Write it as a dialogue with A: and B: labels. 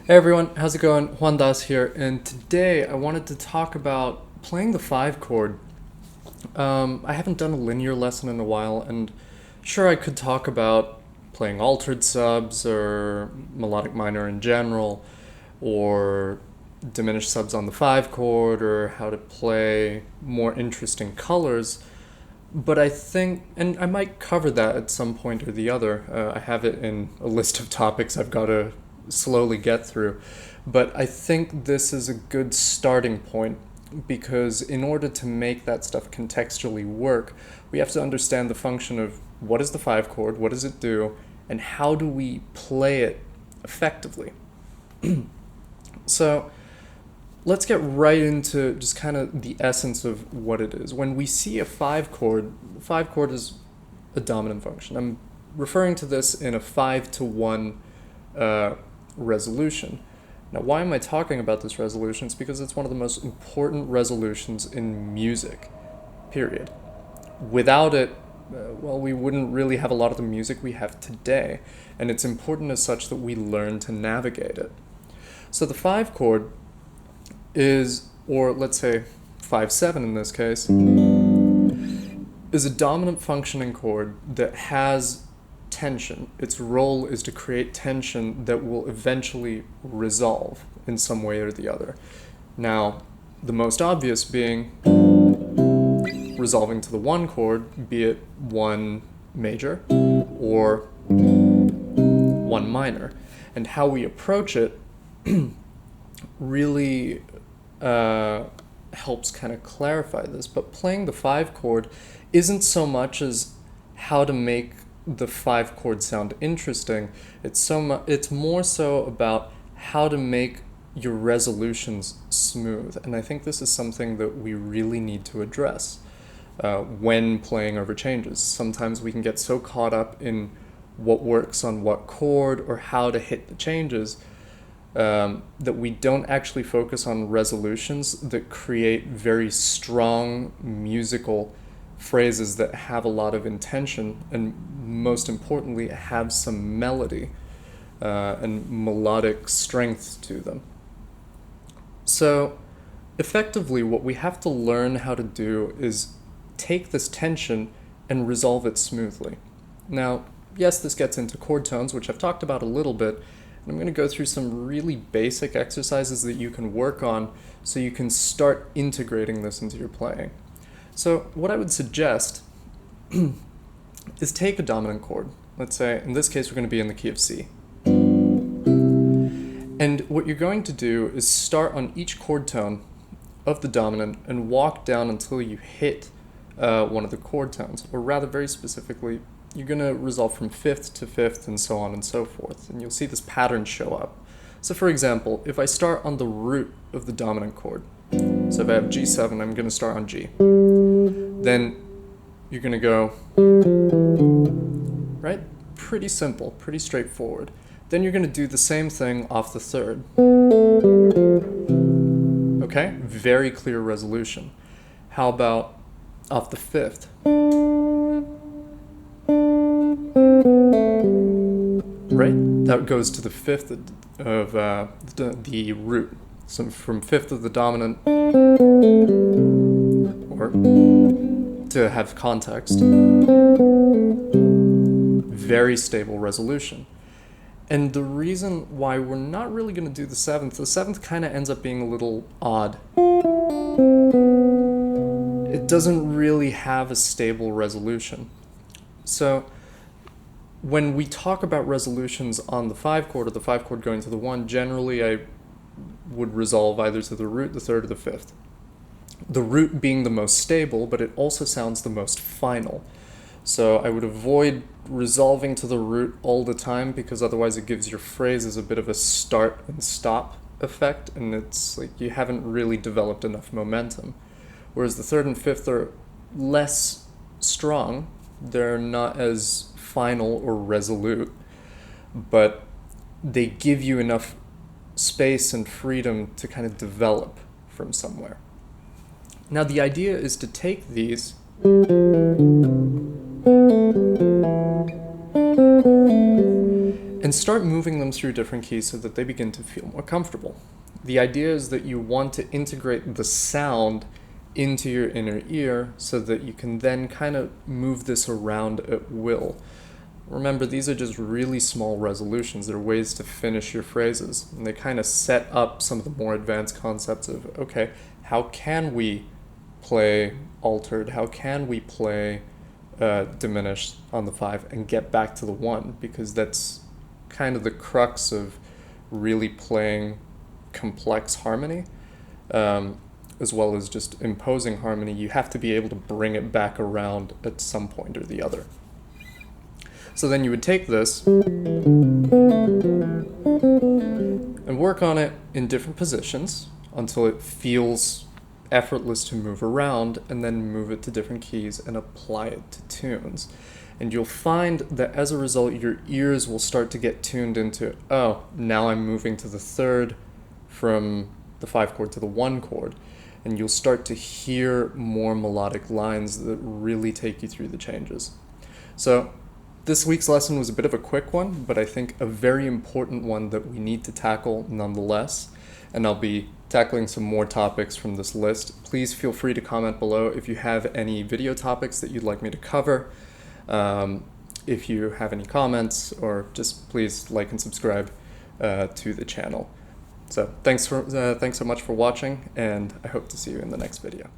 A: Hey everyone, how's it going? Juan Dhas here, and today I wanted to talk about playing the 5 chord. I haven't done a linear lesson in a while, and sure I could talk about playing altered subs or melodic minor in general, or diminished subs on the 5 chord, or how to play more interesting colors. But I think, and I might cover that at some point or the other. I have it in a list of topics I've got to slowly get through. But I think this is a good starting point because in order to make that stuff contextually work, we have to understand the function of what is the 5 chord, what does it do, and how do we play it effectively. So let's get right into just kind of the essence of what it is. When we see a 5 chord, the 5 chord is a dominant function. I'm referring to this in a 5-to-1 resolution. Now, why am I talking about this resolution? It's because it's one of the most important resolutions in music, period. Without it, we wouldn't really have a lot of the music we have today, and it's important as such that we learn to navigate it. So the 5 chord is, or let's say 5/7 in this case, is a dominant functioning chord that has tension. Its role is to create tension that will eventually resolve in some way or the other. Now, the most obvious being resolving to the 1 chord, be it 1 major or 1 minor. And how we approach it really helps kind of clarify this. But playing the 5 chord isn't so much as how to make the 5 chord sound interesting. It's more so about how to make your resolutions smooth, and I think this is something that we really need to address when playing over changes. Sometimes we can get so caught up in what works on what chord or how to hit the changes that we don't actually focus on resolutions that create very strong musical phrases that have a lot of intention and, most importantly, have some melody and melodic strength to them. So effectively what we have to learn how to do is take this tension and resolve it smoothly. Now, yes, this gets into chord tones, which I've talked about a little bit, and I'm going to go through some really basic exercises that you can work on so you can start integrating this into your playing. So what I would suggest is take a dominant chord. Let's say, in this case, we're going to be in the key of C. And what you're going to do is start on each chord tone of the dominant and walk down until you hit one of the chord tones. Or rather, very specifically, you're going to resolve from 5th to 5th and so on and so forth. And you'll see this pattern show up. So for example, if I start on the root of the dominant chord, so if I have G7, I'm going to start on G. Then you're going to go, right? Pretty simple, pretty straightforward. Then you're going to do the same thing off the 3rd. Okay? Very clear resolution. How about off the 5th? Right? That goes to the 5th of the root. So from 5th of the dominant, or to have context, very stable resolution. And the reason why we're not really going to do the 7th kind of ends up being a little odd. It doesn't really have a stable resolution. So when we talk about resolutions on the 5 chord or the 5 chord going to the 1, generally I would resolve either to the root, the third, or the fifth. The root being the most stable, but it also sounds the most final. So I would avoid resolving to the root all the time, because otherwise it gives your phrases a bit of a start and stop effect, and it's like you haven't really developed enough momentum. Whereas the third and fifth are less strong, they're not as final or resolute, but they give you enough space and freedom to kind of develop from somewhere. Now the idea is to take these and start moving them through different keys so that they begin to feel more comfortable. The idea is that you want to integrate the sound into your inner ear so that you can then kind of move this around at will. Remember, these are just really small resolutions. They're ways to finish your phrases, and they kind of set up some of the more advanced concepts of, okay, how can we play altered? How can we play diminished on the 5 and get back to the 1? Because that's kind of the crux of really playing complex harmony, as well as just imposing harmony. You have to be able to bring it back around at some point or the other. So then you would take this and work on it in different positions until it feels effortless to move around, and then move it to different keys and apply it to tunes. And you'll find that as a result, your ears will start to get tuned into, oh, now I'm moving to the third from the 5 chord to the 1 chord. And you'll start to hear more melodic lines that really take you through the changes. So this week's lesson was a bit of a quick one, but I think a very important one that we need to tackle nonetheless. And I'll be tackling some more topics from this list. Please feel free to comment below if you have any video topics that you'd like me to cover. If you have any comments, or just please like and subscribe to the channel. So thanks so much for watching, and I hope to see you in the next video.